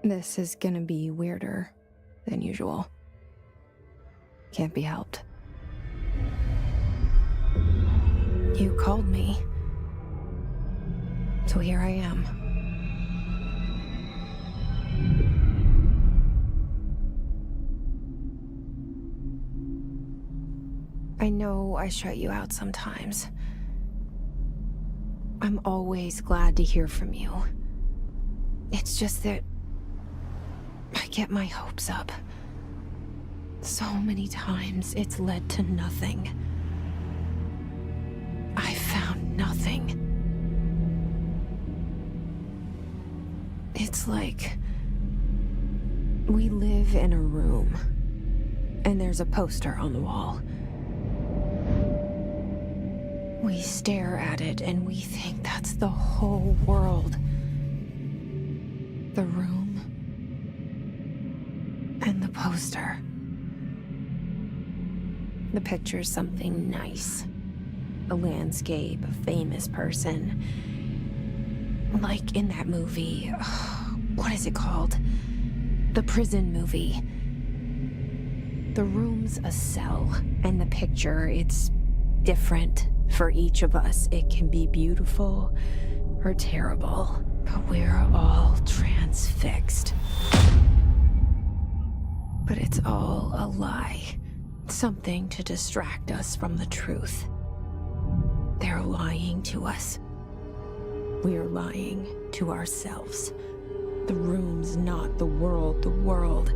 This is gonna be weirder than usual. Can't be helped. You called me. So here I am. I know I shut you out sometimes. I'm always glad to hear from you. It's just that I get my hopes up. So many times it's led to nothing. I found nothing. It's like we live in a room, and there's a poster on the wall. We stare at it and we think that's the whole world. The room and the poster. The picture's something nice. A landscape, a famous person. Like in that movie, what is it called? The prison movie. The room's a cell, and the picture, it's different for each of us. It can be beautiful or terrible, but we're all transfixed. But it's all a lie. Something to distract us from the truth. They're lying to us. We're lying to ourselves. The room's not the world. The world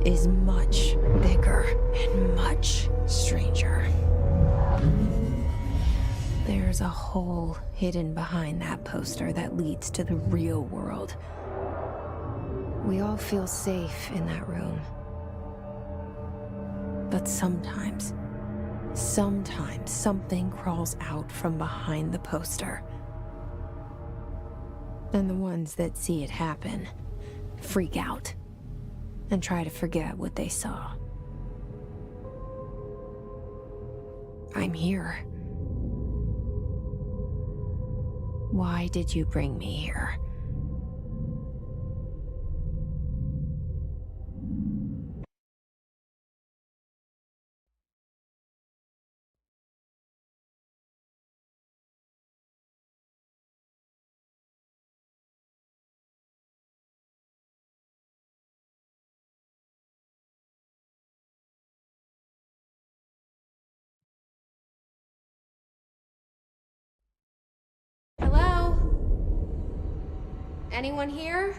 is much bigger and much stranger. There's a hole hidden behind that poster that leads to the real world. We all feel safe in that room. But sometimes something crawls out from behind the poster. And the ones that see it happen freak out and try to forget what they saw. I'm here. Why did you bring me here? Hello? Anyone here?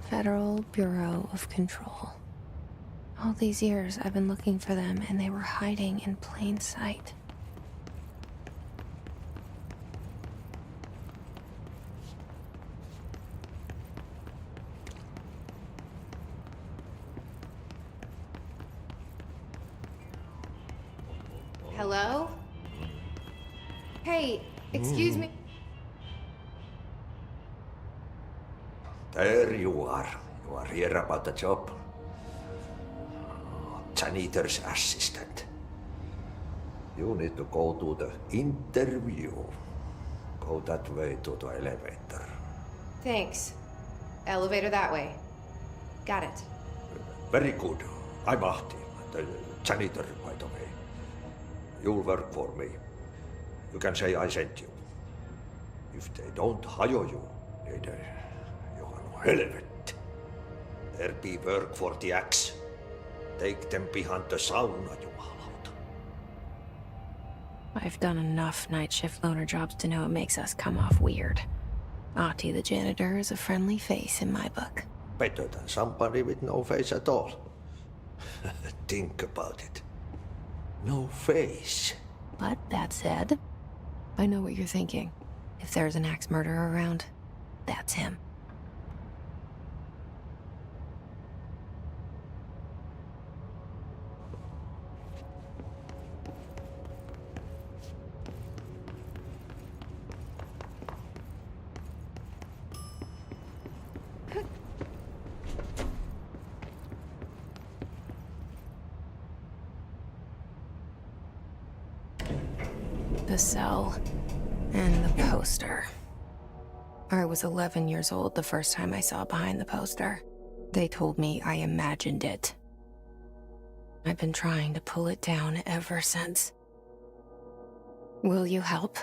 Federal Bureau of Control. All these years I've been looking for them, and they were hiding in plain sight. Hello? Hey, excuse me. There you are. You are here about the job. Janitor's assistant. You need to go to the interview. Go that way to the elevator. Thanks. Elevator that way. Got it. Very good. I'm Ahti, the janitor, by the way. You'll work for me. You can say I sent you. If they don't hire you, niin Johan helvet. There be work for the axe. Take them behind the sauna, jumalauta. I've done enough night shift loner jobs to know it makes us come off weird. Ahti the janitor is a friendly face in my book. Better than somebody with no face at all. Think about it. No face. But that said, I know what you're thinking. If there's an axe murderer around, that's him. The cell and the poster. I was 11 years old the first time I saw behind the poster. They told me I imagined it. I've been trying to pull it down ever since. Will you help?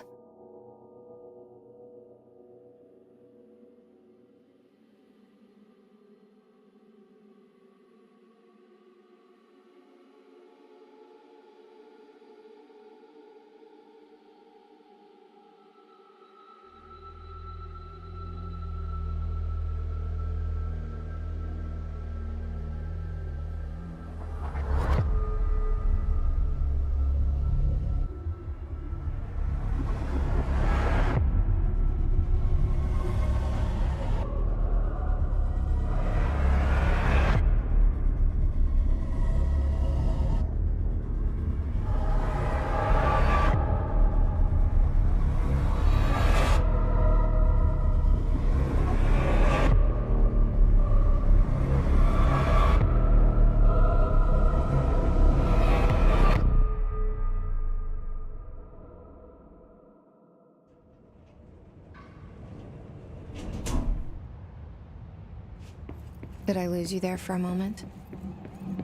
Did I lose you there for a moment?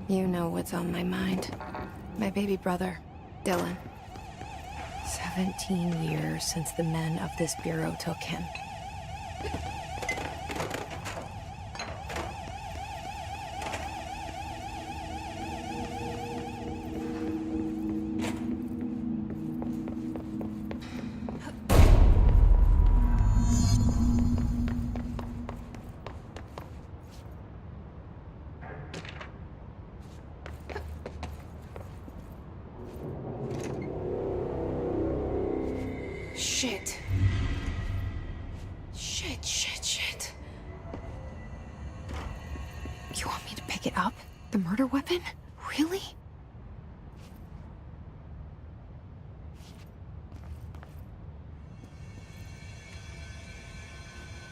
You know what's on my mind. My baby brother, Dylan. 17 years since the men of this bureau took him. Shit. Shit. You want me to pick it up? The murder weapon? Really?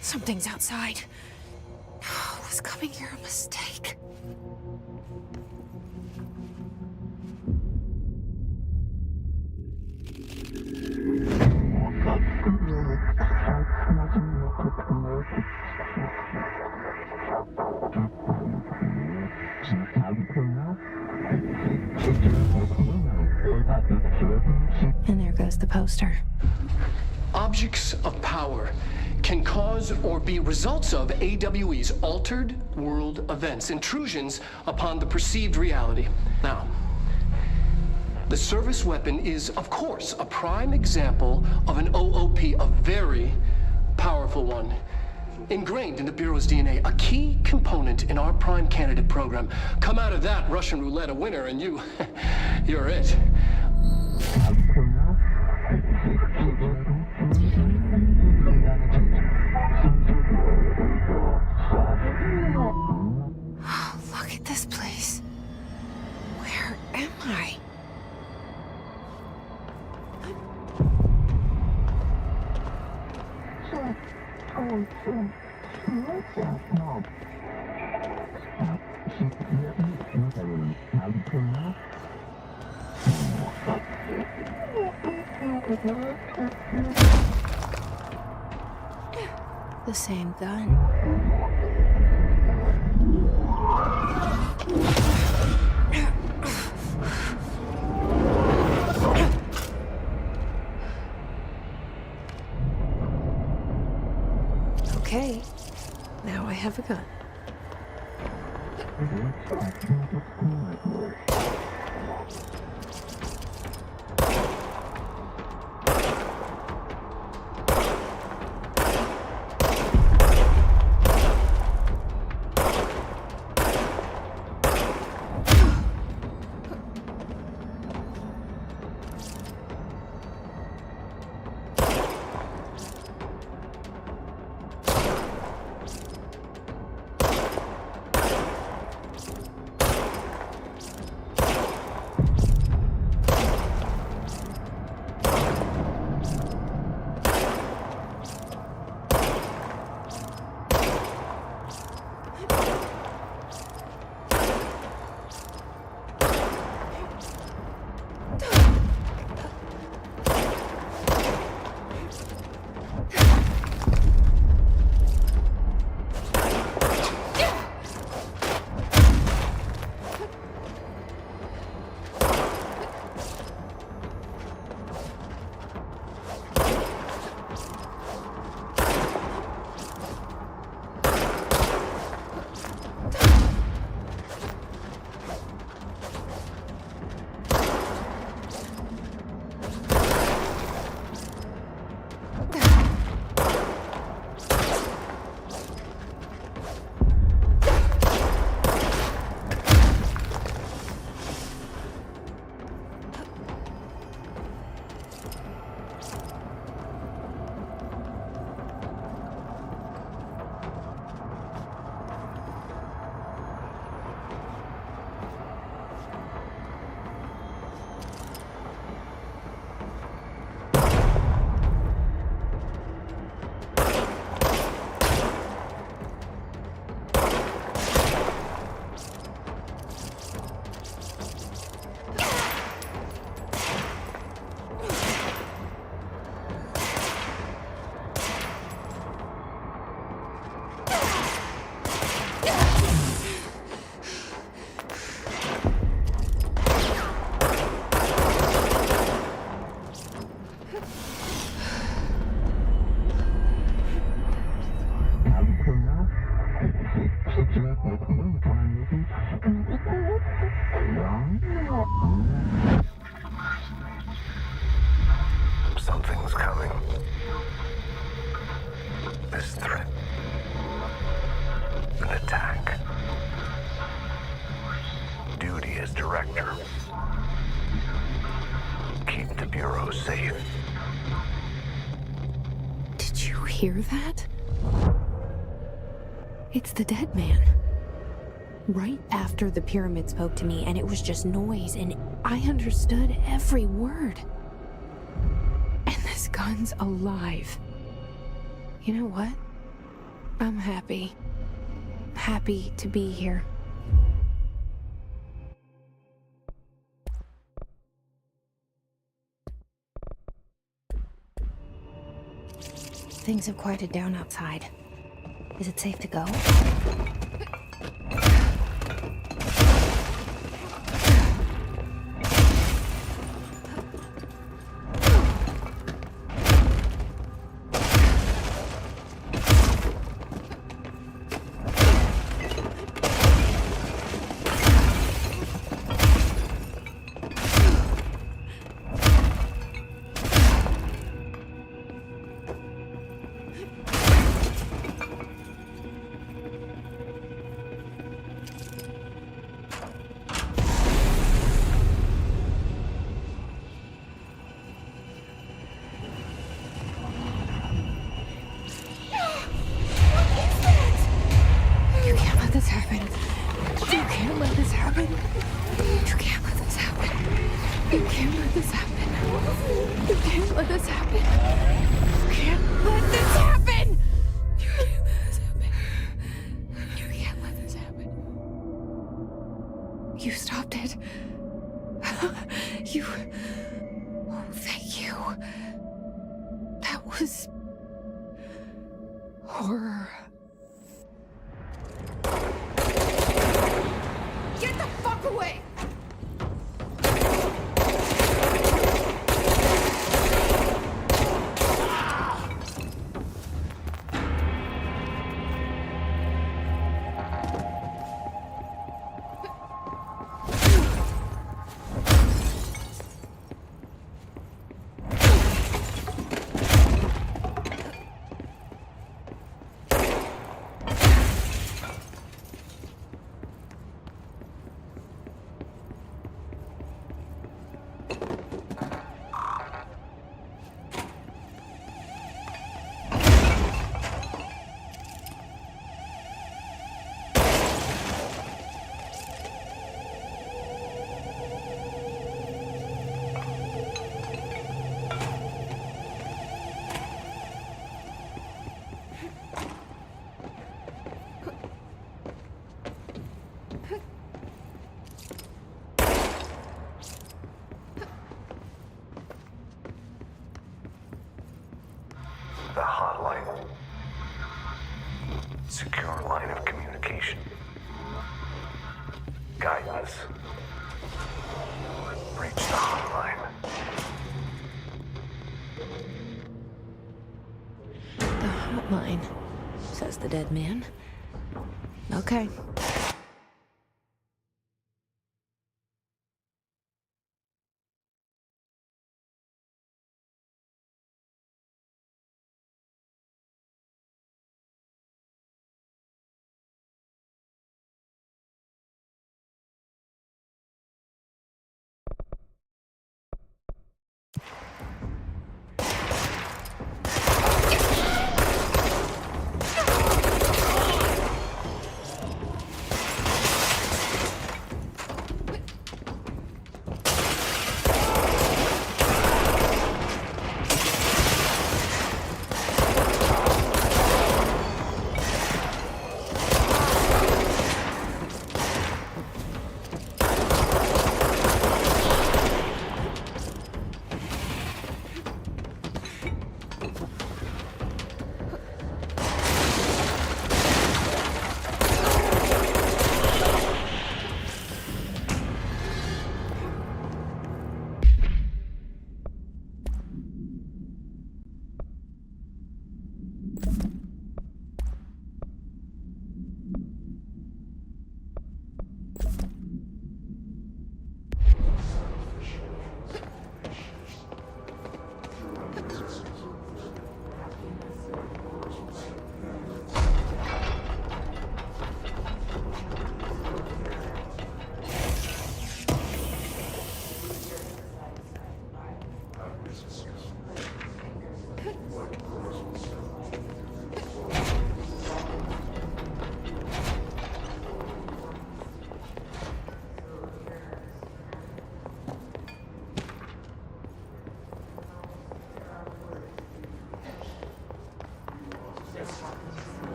Something's outside. Was coming here a mistake? And there goes the poster. Objects of power can cause or be results of AWE's altered world events, intrusions upon the perceived reality. Now, the service weapon is, of course, a prime example of an OOP, a very powerful one. Ingrained in the Bureau's DNA, a key component in our prime candidate program. Come out of that Russian roulette a winner and you're it. Look at this place. Where am I? The same gun. Okay, now I have a gun. Something's coming. This threat. An attack. Duty as director. Keep the Bureau safe. Did you hear that? It's the dead man. Right after the pyramid spoke to me, and it was just noise, and I understood every word. And this gun's alive. You know what? I'm happy. Happy to be here. Things have quieted down outside. Is it safe to go? This happen. You can't let this happen. You can't let this happen. You can't let this happen. You can't let this happen. You can't let this happen. You can't let this happen. You can't let this happen. You stopped it. You... Oh, thank you. That was... horror. Get the fuck away! The hotline. Secure line of communication. Guidance. Reach the hotline. The hotline, says the dead man. Okay.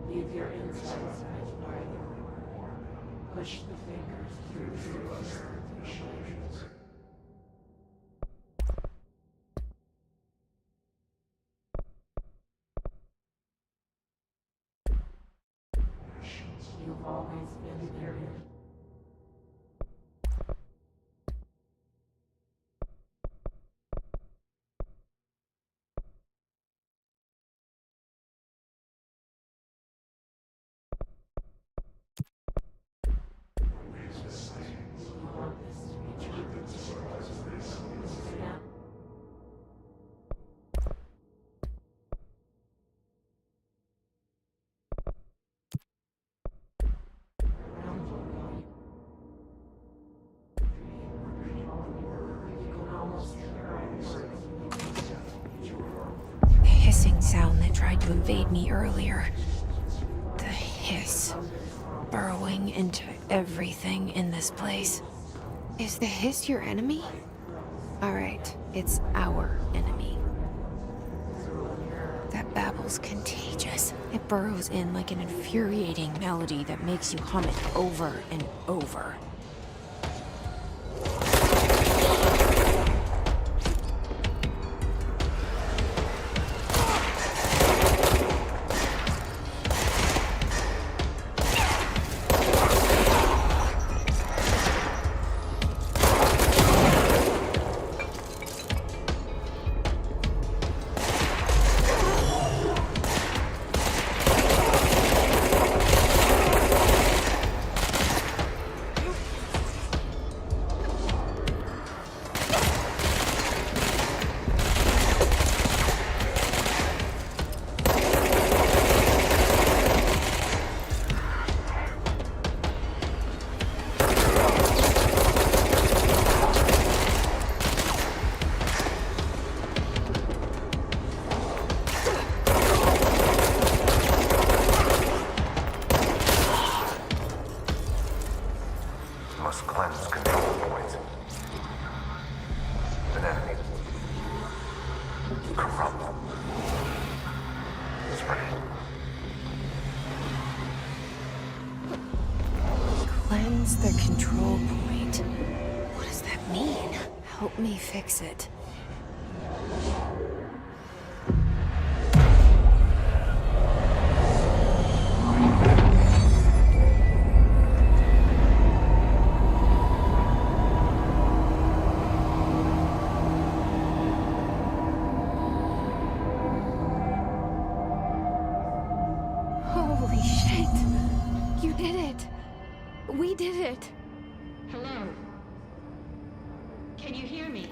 Leave your insides by the push the fingers through the shoulders. You've always been there. You want this to be true. me earlier. The hiss. Burrowing into everything in this place. Is the hiss your enemy? Alright, it's our enemy. That babble's contagious. It burrows in like an infuriating melody that makes you hum it over and over. Must cleanse control points. An enemy. Corrupt. Spread. Cleanse the control point. What does that mean? Help me fix it. Holy shit! You did it! We did it! Hello? Can you hear me?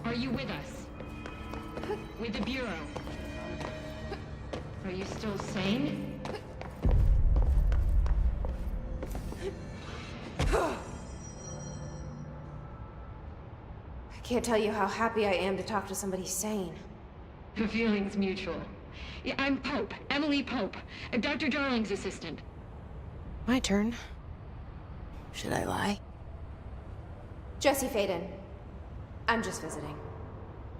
Are you with us? With the Bureau? Are you still sane? I can't tell you how happy I am to talk to somebody sane. The feeling's mutual. Yeah, I'm Pope, Emily Pope, Dr. Darling's assistant. My turn. Should I lie? Jesse Faden. I'm just visiting.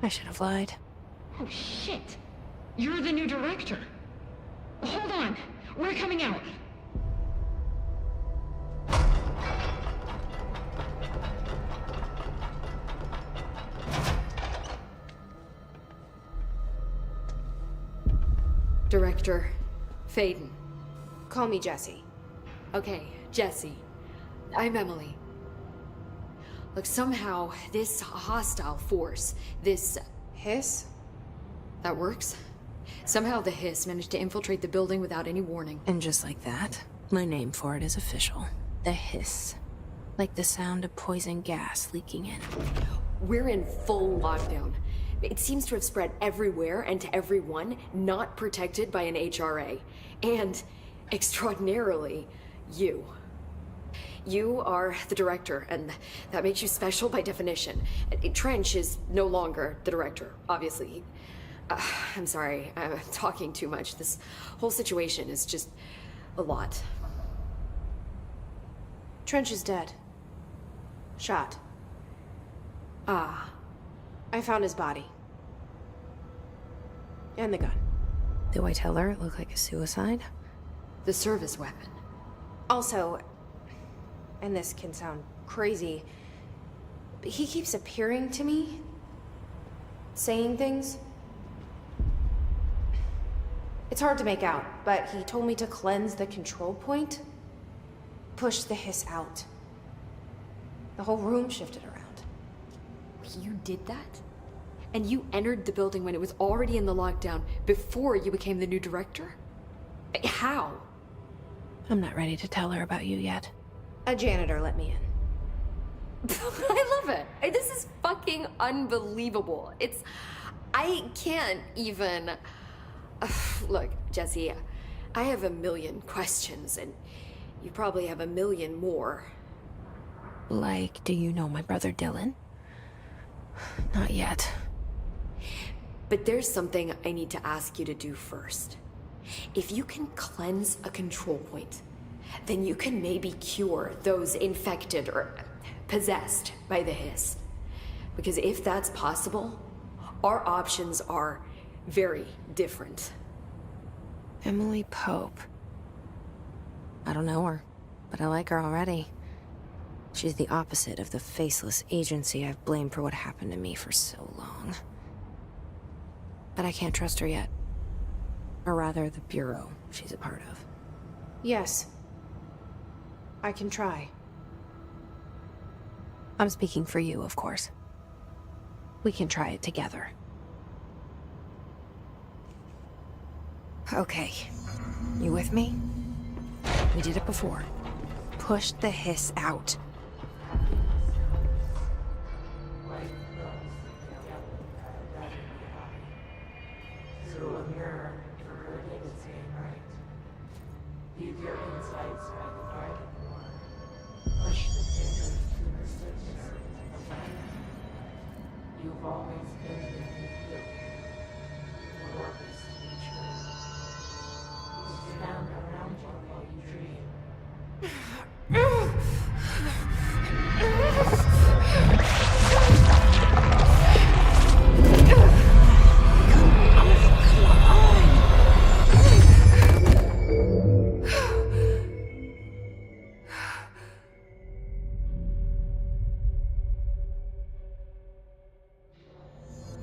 I should have lied. Oh, shit! You're the new director. Hold on, we're coming out. Director Faden. Call me Jesse. Okay, Jesse. I'm Emily. Look, somehow this hostile force, this... Hiss? that works? Somehow the hiss managed to infiltrate the building without any warning. And just like that, my name for it is official. The hiss. Like the sound of poison gas leaking in. We're in full lockdown. It seems to have spread everywhere and to everyone not protected by an HRA. And, extraordinarily, you. You are the director, and that makes you special by definition. Trench is no longer the director, obviously. I'm sorry, I'm talking too much. This whole situation is just a lot. Trench is dead. Shot. Ah. I found his body. And the gun. Do I tell her it looked like a suicide? The service weapon. Also, and this can sound crazy, but he keeps appearing to me, saying things. It's hard to make out, but he told me to cleanse the control point, push the hiss out. The whole room shifted around. You did that? And you entered the building when it was already in the lockdown before you became the new director? How? I'm not ready to tell her about you yet. A janitor let me in. I love it. This is fucking unbelievable. I can't even... Look, Jesse, I have a million questions, and you probably have a million more. Like, do you know my brother Dylan? Not yet. But there's something I need to ask you to do first. If you can cleanse a control point, then you can maybe cure those infected or possessed by the hiss. Because if that's possible, our options are very different. Emily Pope. I don't know her, but I like her already. She's the opposite of the faceless agency I've blamed for what happened to me for so long. But I can't trust her yet. Or rather, the Bureau she's a part of. Yes. I can try. I'm speaking for you, of course. We can try it together. Okay. You with me? We did it before. Push the hiss out. Through a mirror to predict its aim right. Leave your insights by the garden wall. Push the fingers to the surface of the light. You've always been the you. Work is nature. Look down around you while you dream.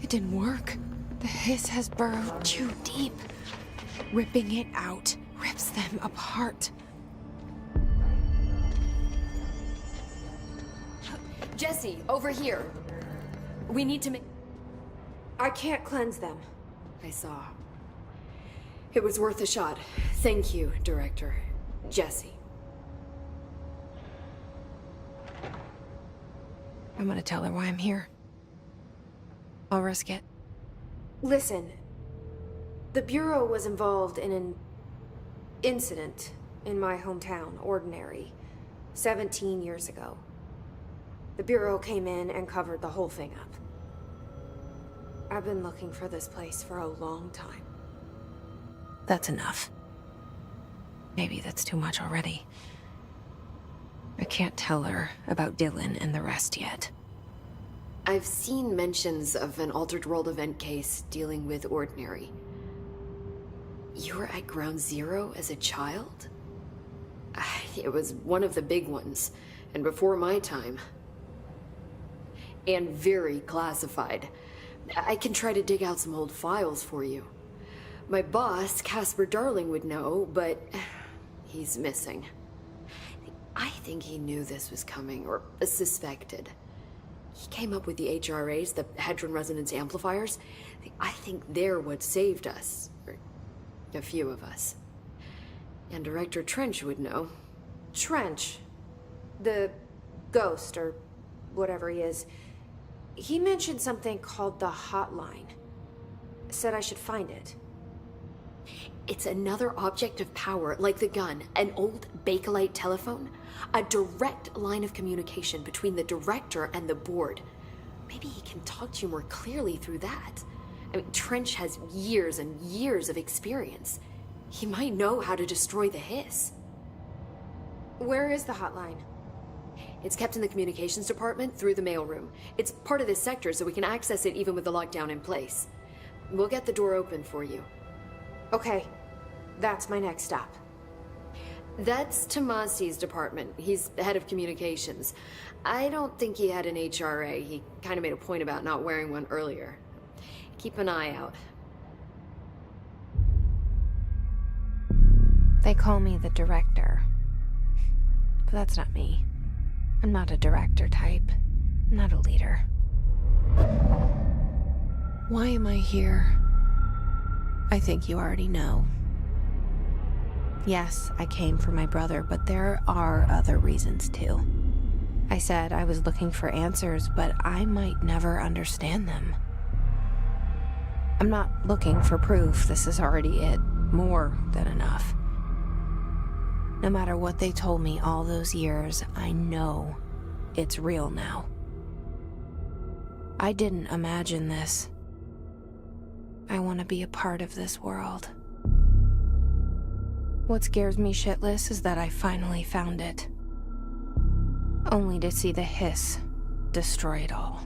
It didn't work. The hiss has burrowed too deep. Ripping it out rips them apart. Jesse, over here. We need to make... I can't cleanse them. I saw. It was worth a shot. Thank you, Director. Jesse. I'm gonna tell her why I'm here. I'll risk it. Listen, the Bureau was involved in an incident in my hometown, Ordinary, 17 years ago. The Bureau came in and covered the whole thing up. I've been looking for this place for a long time. That's enough. Maybe that's too much already. I can't tell her about Dylan and the rest yet. I've seen mentions of an Altered World event case dealing with Ordinary. You were at Ground Zero as a child? It was one of the big ones, and before my time. And very classified. I can try to dig out some old files for you. My boss, Casper Darling, would know, but he's missing. I think he knew this was coming, or suspected. He came up with the HRAs, the Hadron Resonance Amplifiers. I think they're what saved us. Or a few of us. And Director Trench would know. Trench, the ghost, or whatever he is, he mentioned something called the Hotline. Said I should find it. It's another object of power, like the gun, an old Bakelite telephone. A direct line of communication between the director and the board. Maybe he can talk to you more clearly through that. I mean, Trench has years and years of experience. He might know how to destroy the hiss. Where is the hotline? It's kept in the communications department through the mailroom. It's part of this sector, so we can access it even with the lockdown in place. We'll get the door open for you. Okay, that's my next stop. That's Tomasi's department. He's the head of communications. I don't think he had an HRA. He kind of made a point about not wearing one earlier. Keep an eye out. They call me the director. But that's not me. I'm not a director type. I'm not a leader. Why am I here? I think you already know. Yes, I came for my brother, but there are other reasons too. I said I was looking for answers, but I might never understand them. I'm not looking for proof. This is already it. More than enough. No matter what they told me all those years, I know it's real now. I didn't imagine this. I want to be a part of this world. What scares me shitless is that I finally found it. Only to see the hiss destroy it all.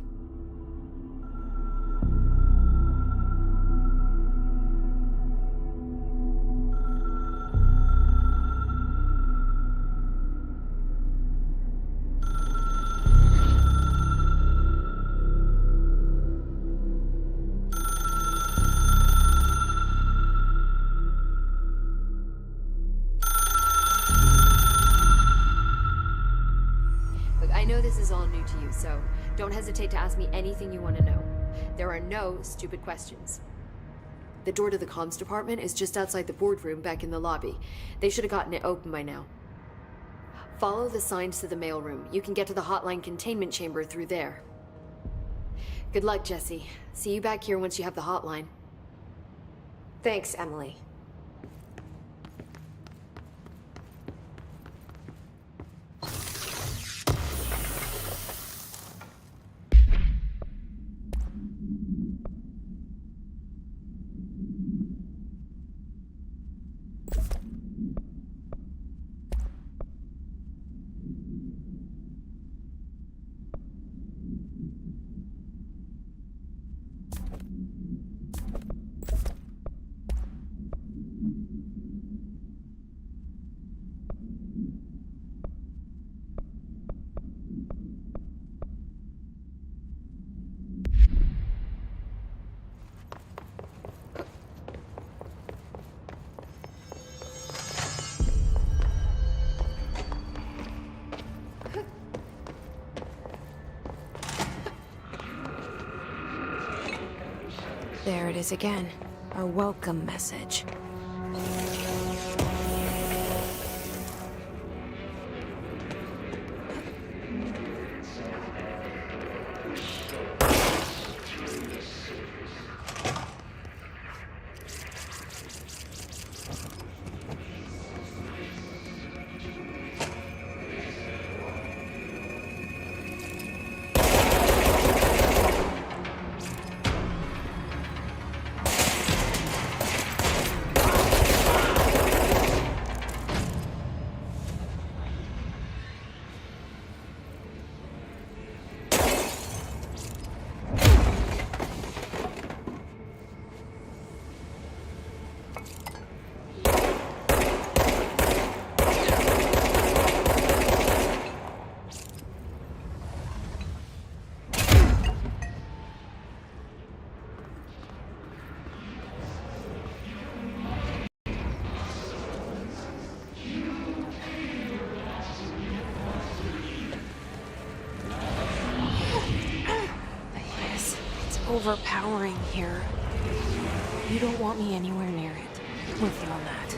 I know this is all new to you, so don't hesitate to ask me anything you want to know. There are no stupid questions. The door to the comms department is just outside the boardroom back in the lobby. They should have gotten it open by now. Follow the signs to the mailroom. You can get to the hotline containment chamber through there. Good luck, Jesse. See you back here once you have the hotline. Thanks, Emily. There it is again. Our welcome message. Overpowering here. You don't want me anywhere near it. I'm with you on that.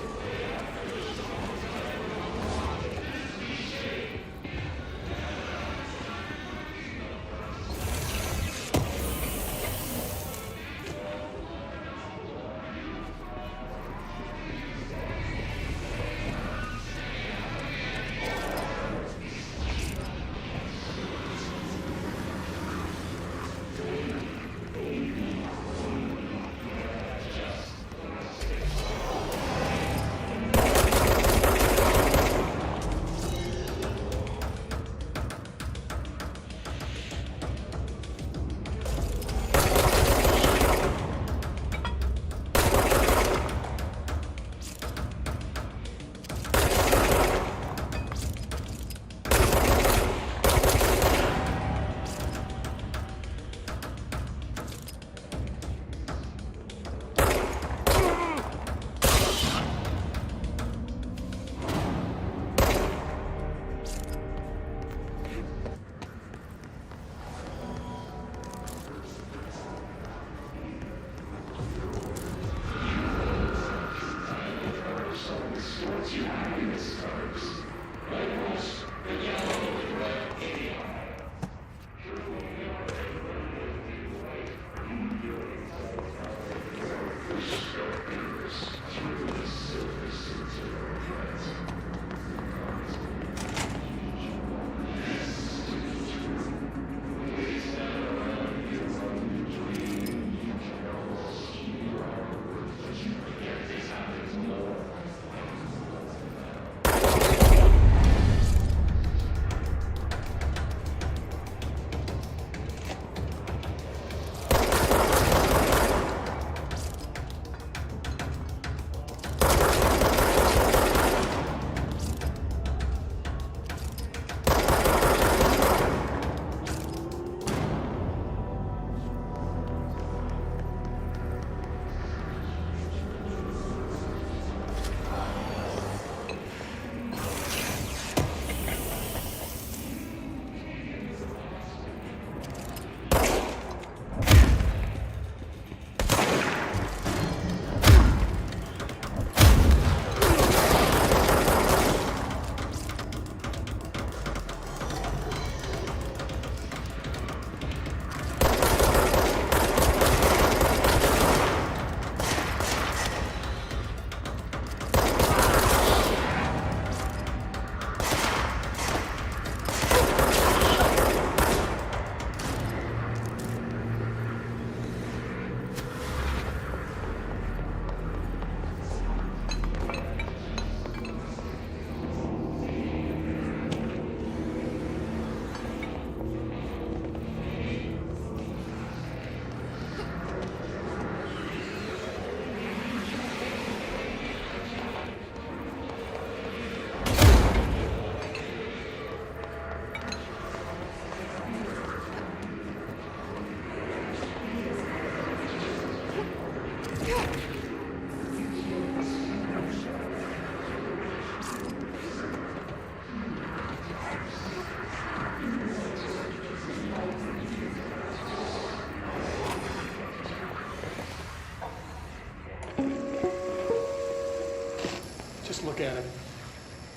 Just look at it.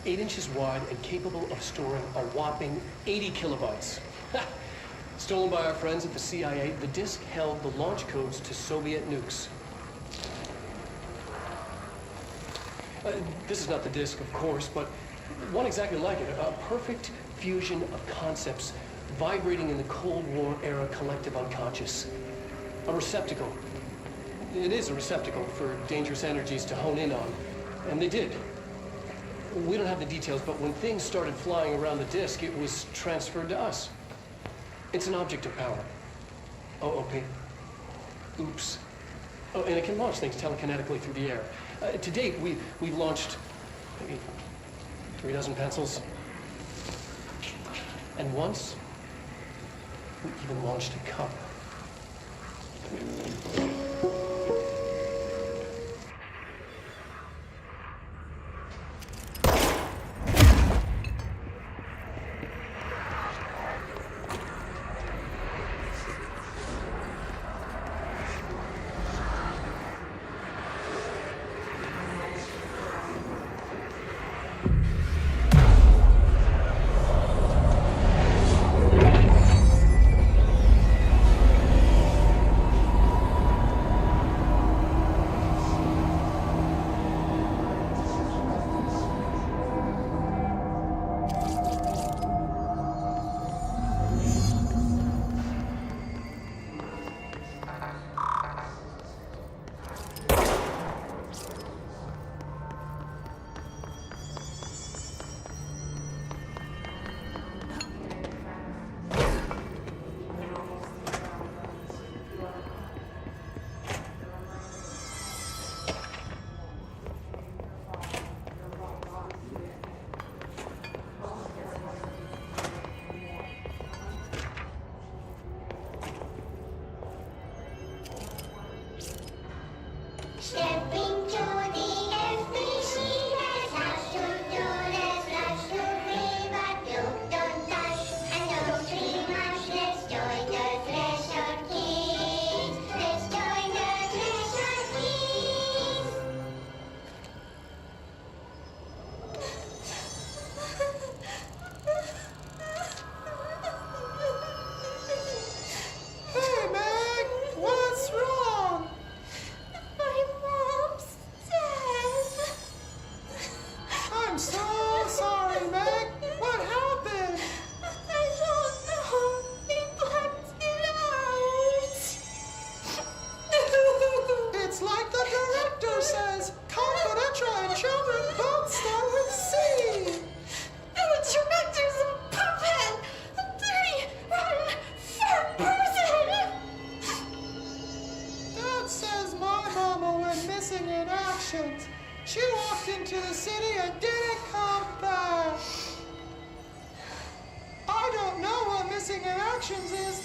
8 inches wide and capable of storing a whopping 80 kilobytes. Stolen by our friends at the CIA, the disk held the launch codes to Soviet nukes. This is not the disk, of course, but one exactly like it. A perfect fusion of concepts vibrating in the Cold War era collective unconscious. A receptacle. It is a receptacle for dangerous energies to hone in on. And they did. We don't have the details, but when things started flying around the disk, it was transferred to us. It's an object of power. OOP. Oops. Oh, and it can launch things telekinetically through the air. To date, we've launched maybe 3 dozen pencils. And once, we even launched a cup. Stepping to the FBC has house to do, there's lots to play, but don't touch and don't too much. Let's join the Treasure Kids. Let's join the Treasure Kids. Hey, Meg! What's wrong? My mom's dead. I'm so sorry, Meg. What happened? I don't know. They blacked it out. It's like the director says. Confidential and children both start with C. The director's a puppet. A dirty, rotten, fat person. That says my mama went missing in action. She walked into the city and didn't come back. I don't know what missing in actions is,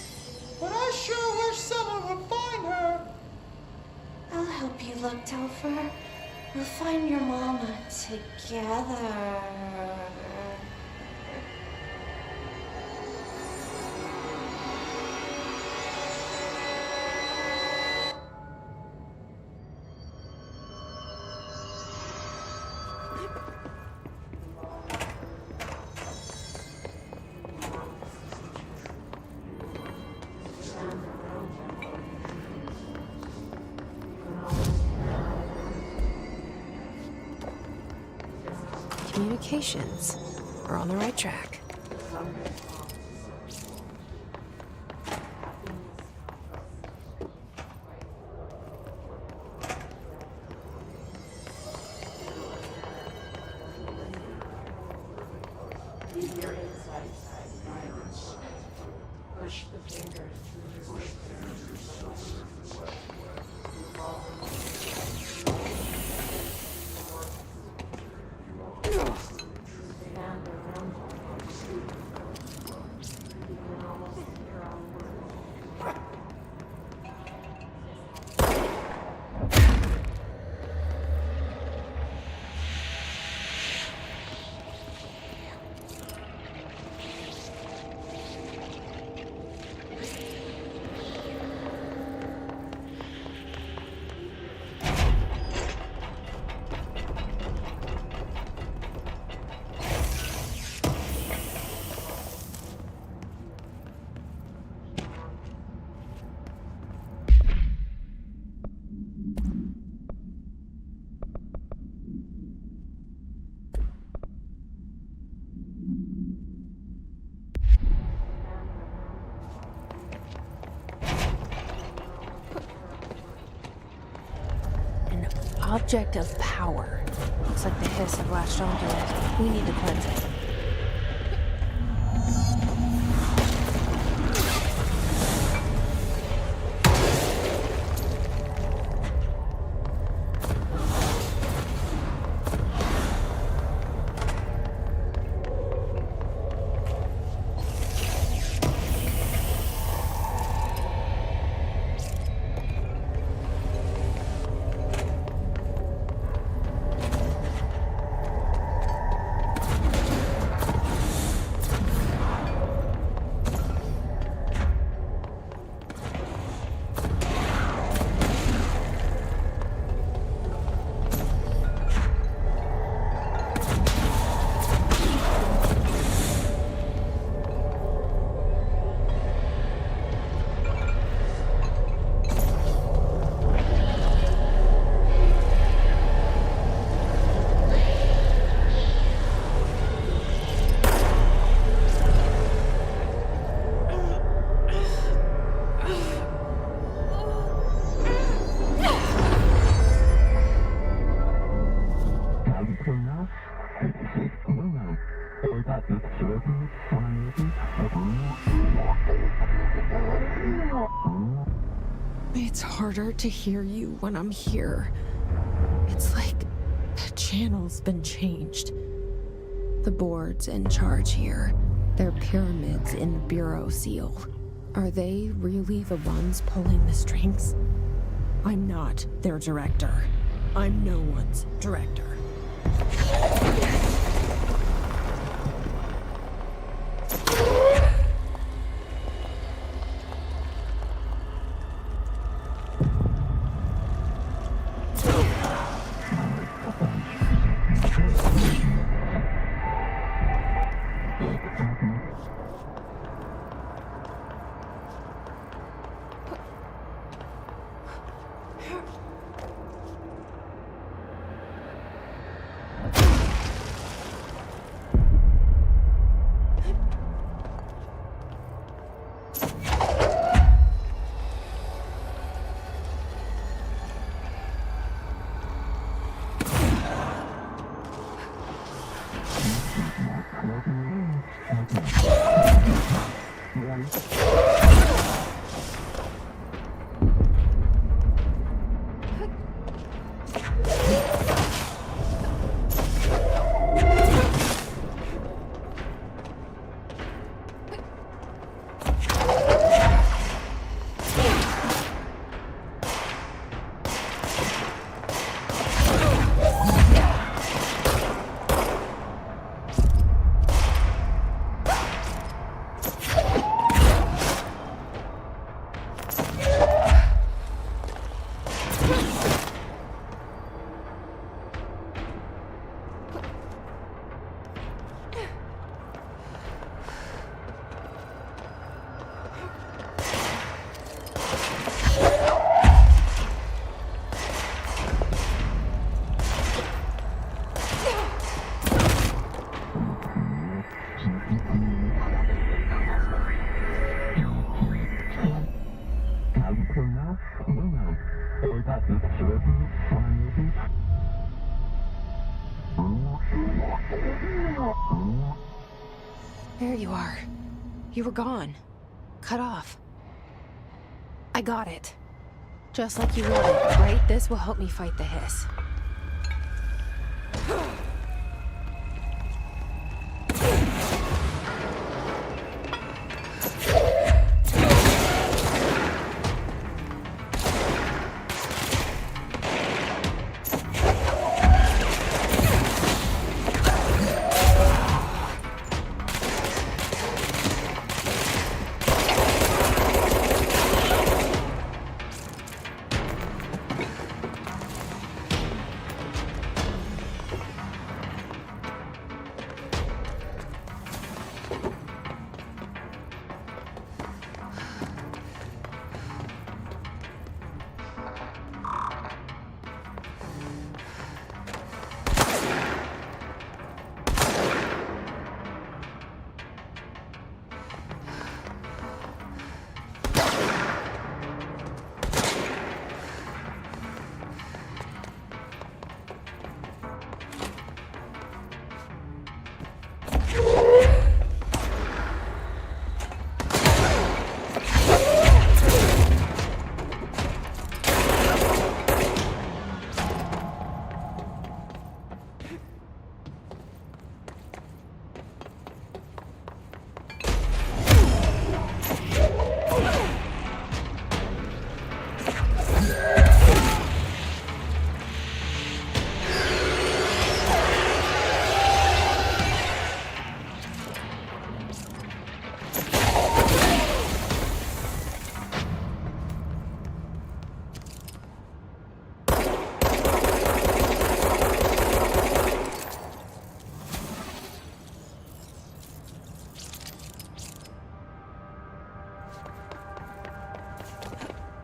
but I sure wish someone would find her. I'll help you look, Topher. We'll find your mama together. Communications. We're on the right track. Keep your insights guidance. Push the fingers through the object of power. Looks like the hiss have latched onto it. We need to cleanse it. It's harder to hear you when I'm here. It's like the channel's been changed. The board's in charge here. They're pyramids in the Bureau seal. Are they really the ones pulling the strings? I'm not their director. I'm no one's director. There you are. You were gone. Cut off. I got it. Just like you wanted, right? This will help me fight the hiss.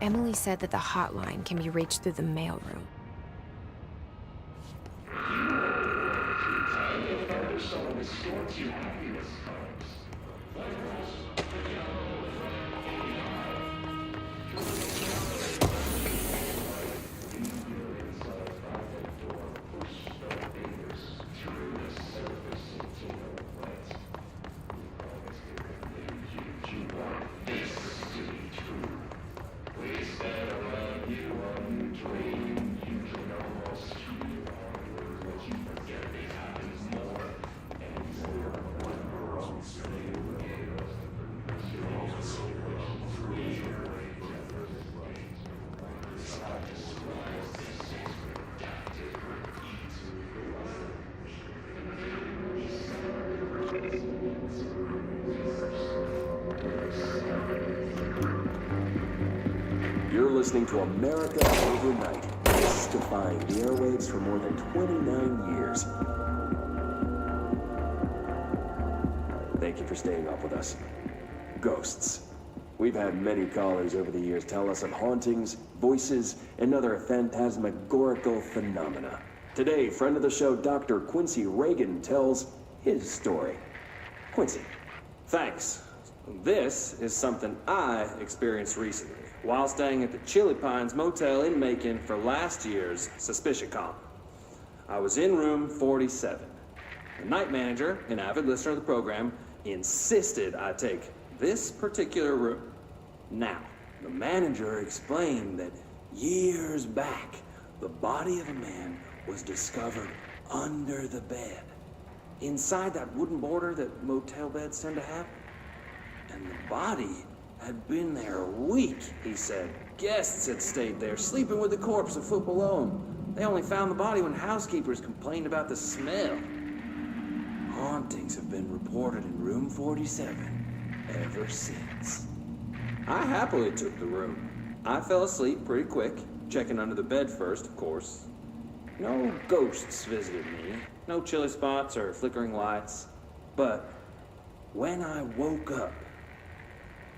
Emily said that the hotline can be reached through the mailroom. You're listening to America Overnight, mystifying the airwaves for more than 29 years. Thank you for staying up with us. Ghosts. We've had many callers over the years tell us of hauntings, voices, and other phantasmagorical phenomena. Today, friend of the show, Dr. Quincy Reagan, tells his story. Quincy. Thanks. This is something I experienced recently while staying at the Chili Pines Motel in Macon for last year's SuspiciaCon. I was in room 47. The night manager, an avid listener of the program, insisted I take this particular room. Now, the manager explained that years back, the body of a man was discovered under the bed, inside that wooden border that motel beds tend to have. And the body had been there a week, he said. Guests had stayed there, sleeping with the corpse a foot below them. They only found the body when housekeepers complained about the smell. Hauntings have been reported in room 47 ever since. I happily took the room. I fell asleep pretty quick, checking under the bed first, of course. No ghosts visited me, no chilly spots or flickering lights. But when I woke up,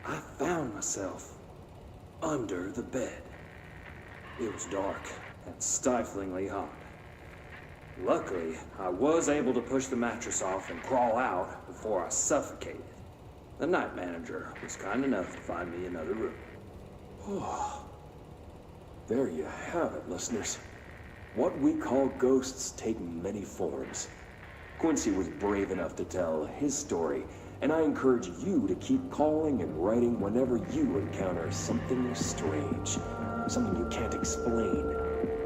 I found myself under the bed. It was dark and stiflingly hot. Luckily, I was able to push the mattress off and crawl out before I suffocated. The night manager was kind enough to find me another room. Oh, there you have it, listeners. What we call ghosts take many forms. Quincy was brave enough to tell his story, and I encourage you to keep calling and writing whenever you encounter something strange, something you can't explain.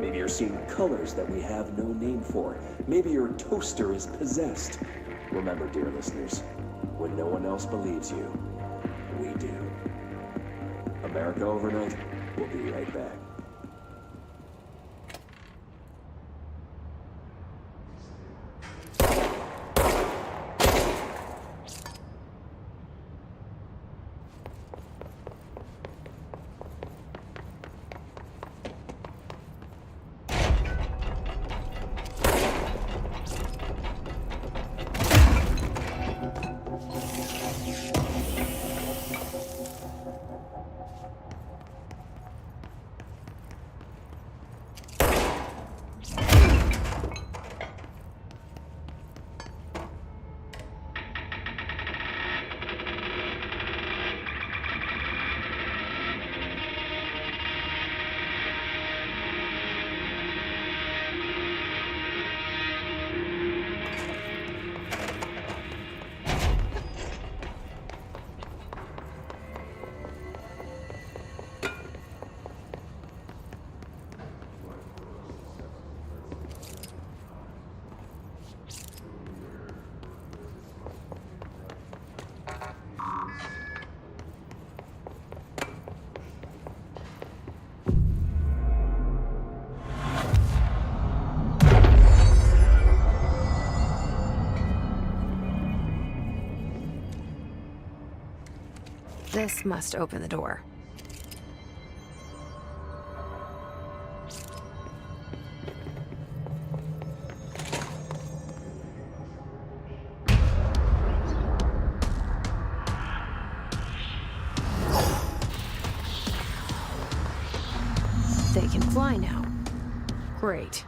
Maybe you're seeing colors that we have no name for. Maybe your toaster is possessed. Remember, dear listeners, when no one else believes you, we do. America Overnight, we'll be right back. This must open the door. fly now. Great.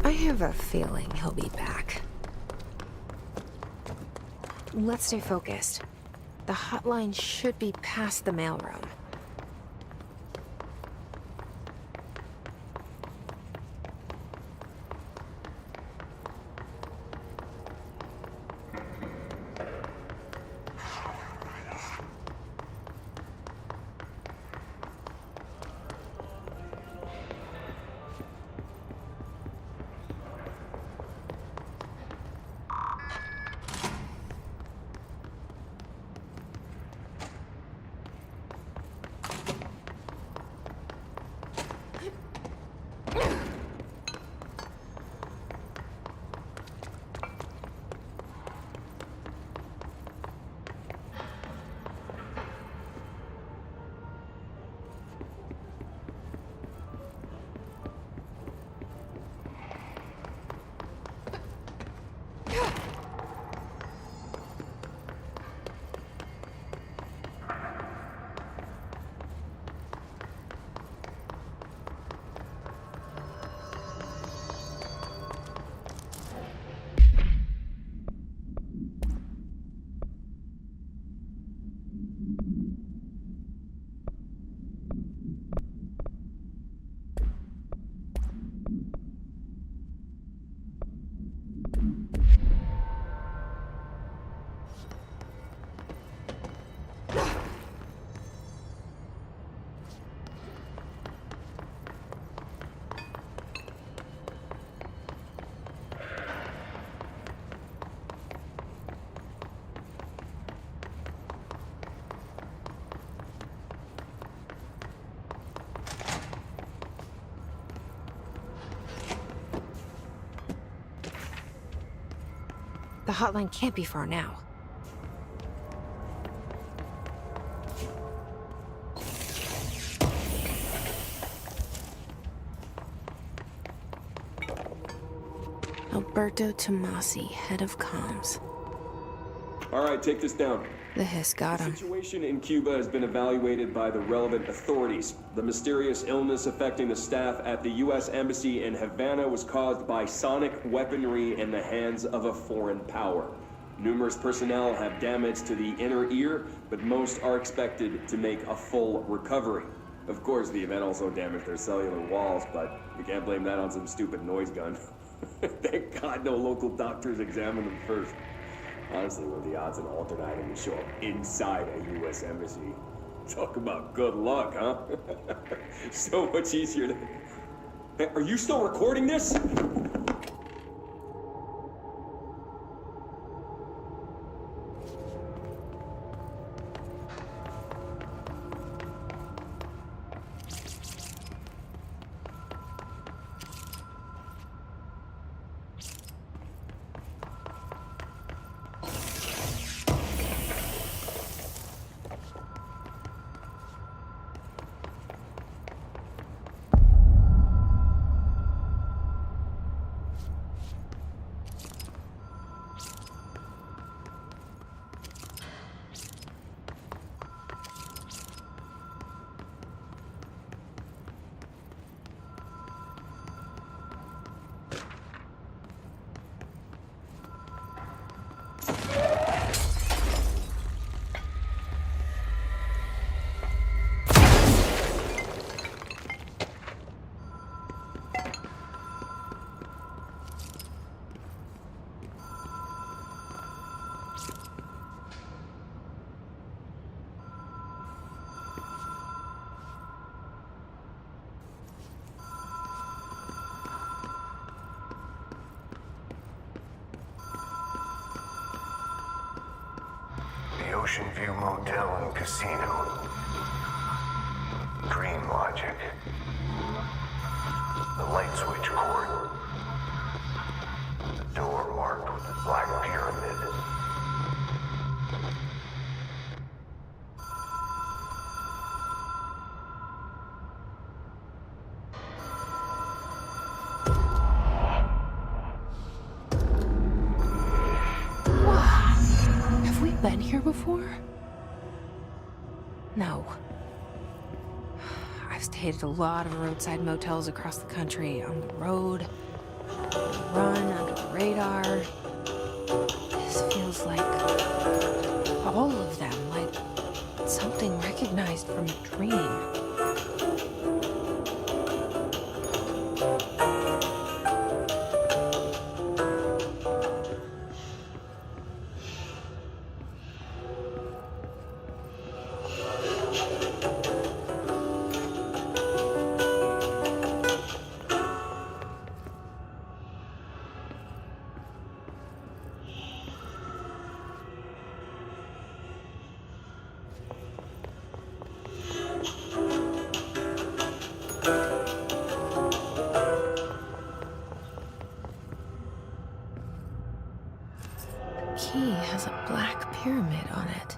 I have a feeling he'll be back. Let's stay focused. The hotline should be past the mailroom. The hotline can't be far now. Alberto Tomasi, head of comms. All right, take this down. The hiss got him. The situation in Cuba has been evaluated by the relevant authorities. The mysterious illness affecting the staff at the U.S. Embassy in Havana was caused by sonic weaponry in the hands of a foreign power. Numerous personnel have damage to the inner ear, but most are expected to make a full recovery. Of course, the event also damaged their cellular walls, but we can't blame that on some stupid noise gun. Thank God no local doctors examined them first. Honestly, what are the odds an alternate item would show up inside a U.S. embassy? Talk about good luck, huh? So much easier to... Hey, are you still recording this? Ocean View Motel and Casino. Dream Logic. The light switch cord. The door marked with the Black Pyramid. Have we been here before? No. I've stayed at a lot of roadside motels across the country, on the road, run under the radar. This feels like all of them, like something recognized from a dream. Key has a black pyramid on it.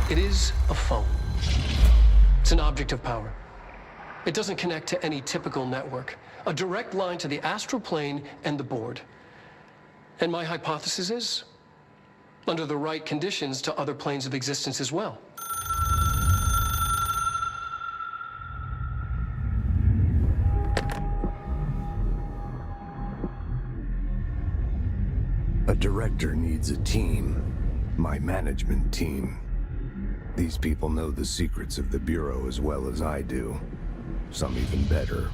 It is a phone. It's an object of power. It doesn't connect to any typical network. A direct line to the astral plane and the board. And my hypothesis is, under the right conditions, to other planes of existence as well. A director needs a team. My management team. These people know the secrets of the Bureau as well as I do. Some even better.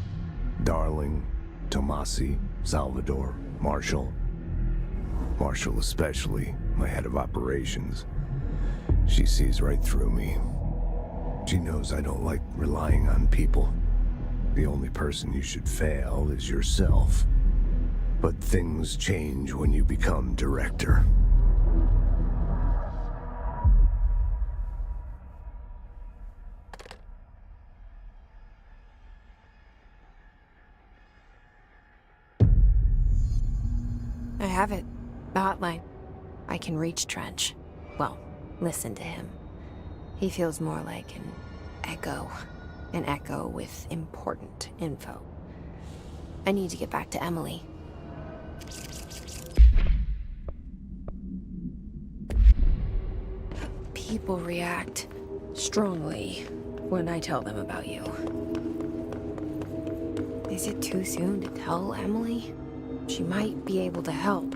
Darling, Tomasi, Salvador, Marshall. Marshall especially, my head of operations. She sees right through me. She knows I don't like relying on people. The only person you should fail is yourself. But things change when you become director. I have it. The hotline. I can reach Trench. Well, listen to him. He feels more like an echo. An echo with important info. I need to get back to Emily. People react strongly when I tell them about you. Is it too soon to tell Emily? She might be able to help.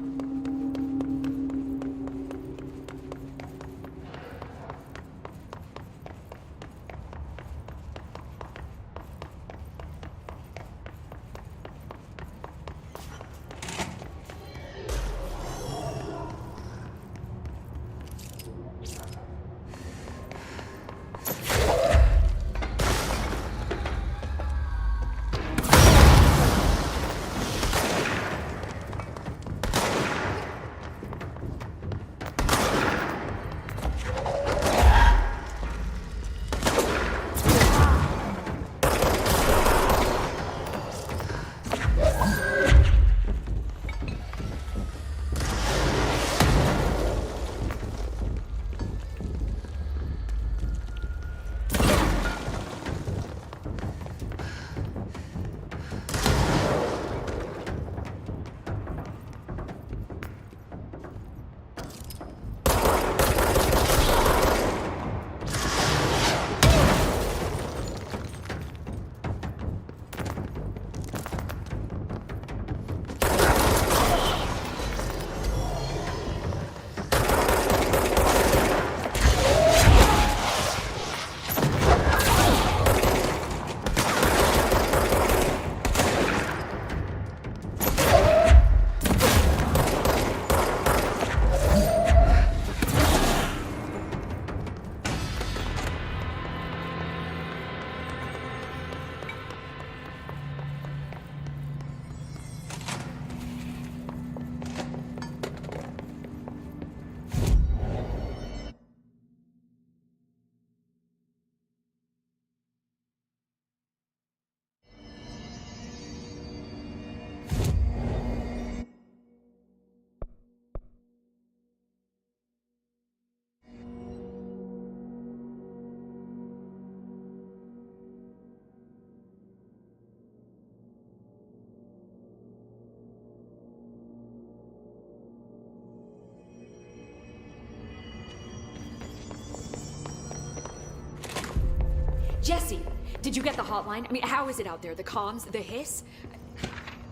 Jesse, did you get the hotline? I mean, how is it out there? The comms, the hiss?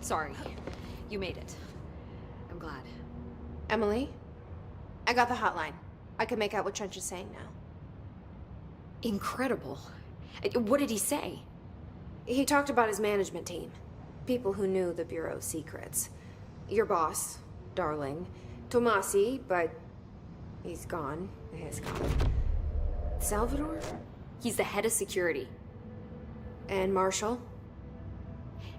Sorry, you made it. I'm glad. Emily? I got the hotline. I can make out what Trench is saying now. Incredible. What did he say? He talked about his management team. People who knew the Bureau's secrets. Your boss, Darling. Tomasi, but he's gone. He's gone. Salvador? He's the head of security. And Marshall?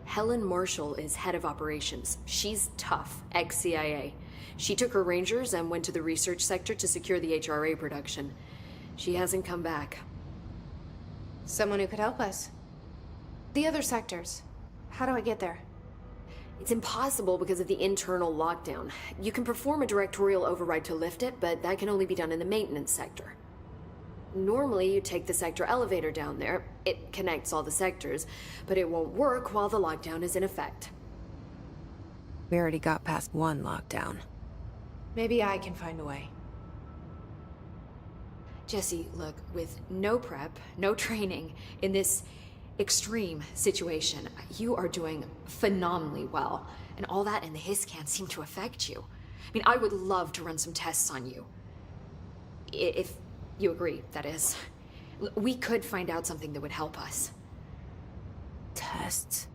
Helen Marshall is head of operations. She's tough, ex-CIA. She took her Rangers and went to the research sector to secure the HRA production. She hasn't come back. Someone who could help us. The other sectors. How do I get there? It's impossible because of the internal lockdown. You can perform a directorial override to lift it, but that can only be done in the maintenance sector. Normally, you take the sector elevator down there. It connects all the sectors, but it won't work while the lockdown is in effect. We already got past one lockdown. Maybe I can find a way. Jesse, look, with no prep, no training, in this extreme situation, you are doing phenomenally well. And all that and the hiss can't seem to affect you. I mean, I would love to run some tests on you. If you agree, that is. We could find out something that would help us. Tests?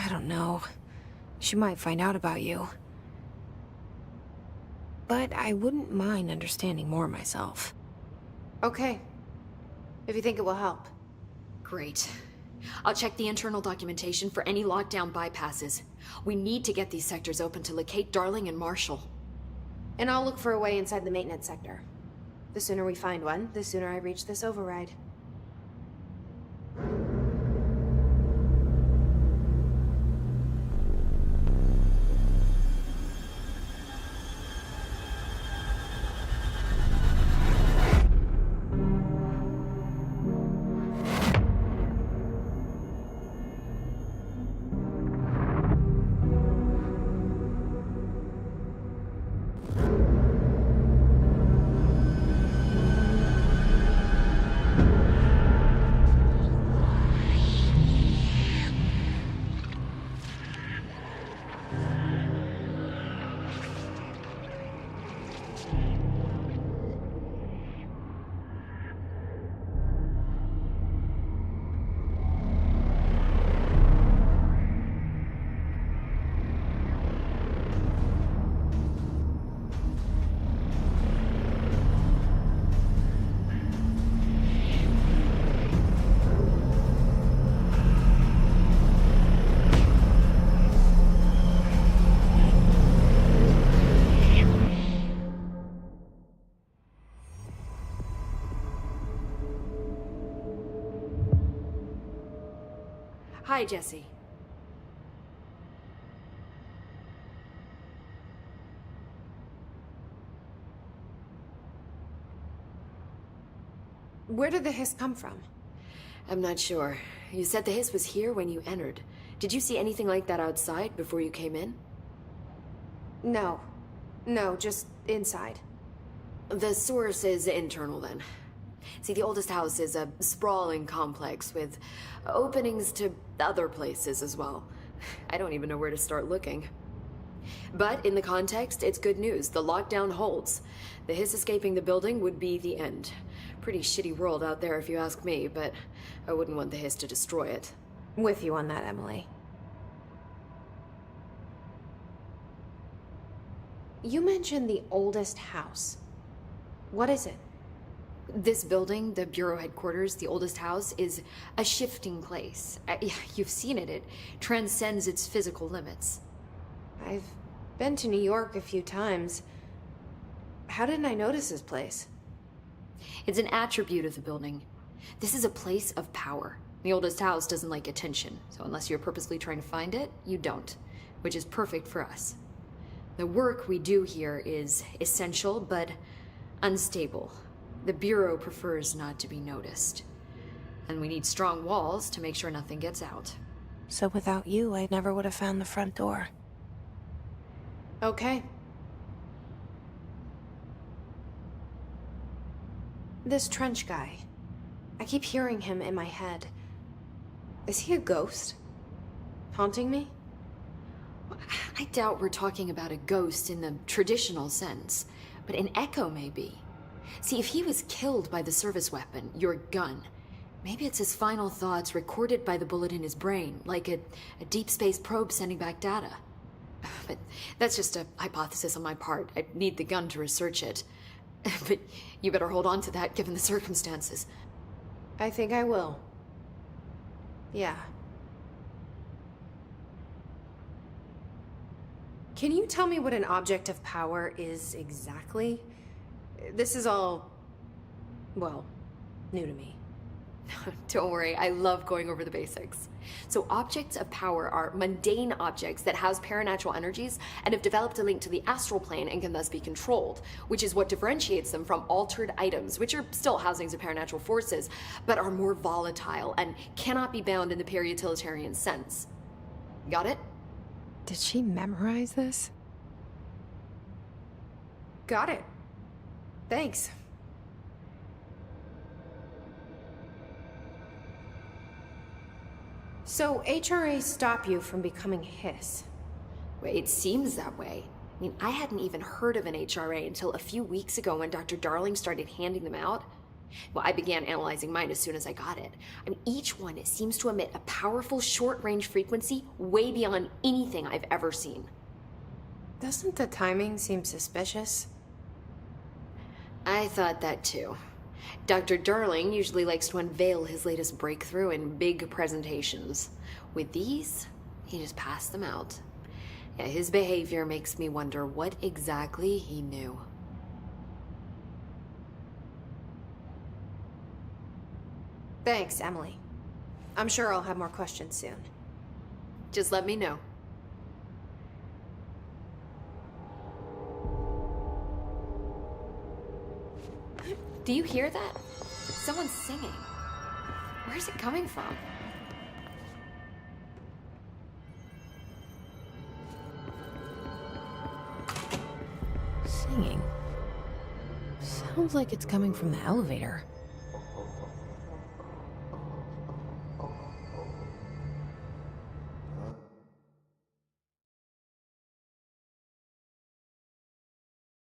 I don't know. She might find out about you. But I wouldn't mind understanding more myself. Okay. If you think it will help. Great. I'll check the internal documentation for any lockdown bypasses. We need to get these sectors open to locate Darling and Marshall. And I'll look for a way inside the maintenance sector. The sooner we find one, the sooner I reach this override. Hi, Jesse. Where did the hiss come from? I'm not sure. You said the hiss was here when you entered. Did you see anything like that outside before you came in? No. No, just inside. The source is internal, then. See, the oldest house is a sprawling complex with openings to other places as well. I don't even know where to start looking. But in the context, it's good news. The lockdown holds. The hiss escaping the building would be the end. Pretty shitty world out there if you ask me, but I wouldn't want the hiss to destroy it. With you on that, Emily. You mentioned the oldest house. What is it? This building, the Bureau headquarters, the oldest house, is a shifting place. You've seen it. It transcends its physical limits. I've been to New York a few times. How didn't I notice this place? It's an attribute of the building. This is a place of power. The oldest house doesn't like attention, so unless you're purposely trying to find it, you don't, which is perfect for us. The work we do here is essential, but unstable. The Bureau prefers not to be noticed. And we need strong walls to make sure nothing gets out. So without you, I never would have found the front door. Okay. This Trench guy. I keep hearing him in my head. Is he a ghost? Haunting me? I doubt we're talking about a ghost in the traditional sense, but an echo maybe. See, if he was killed by the service weapon, your gun, maybe it's his final thoughts recorded by the bullet in his brain, like a deep space probe sending back data. But that's just a hypothesis on my part. I'd need the gun to research it. But you better hold on to that given the circumstances. I think I will. Yeah. Can you tell me what an object of power is exactly? This is all, well, new to me. Don't worry, I love going over the basics. So objects of power are mundane objects that house paranatural energies and have developed a link to the astral plane and can thus be controlled, which is what differentiates them from altered items, which are still housings of paranatural forces, but are more volatile and cannot be bound in the peri-utilitarian sense. Got it? Did she memorize this? Got it. Thanks. So, HRA stop you from becoming Hiss? Well, it seems that way. I mean, I hadn't even heard of an HRA until a few weeks ago when Dr. Darling started handing them out. Well, I began analyzing mine as soon as I got it. I mean, each one seems to emit a powerful short-range frequency way beyond anything I've ever seen. Doesn't the timing seem suspicious? I thought that too. Dr. Darling usually likes to unveil his latest breakthrough in big presentations. With these, he just passed them out. Yeah, his behavior makes me wonder what exactly he knew. Thanks, Emily. I'm sure I'll have more questions soon. Just let me know. Do you hear that? Someone's singing. Where's it coming from? Singing. Sounds like it's coming from the elevator.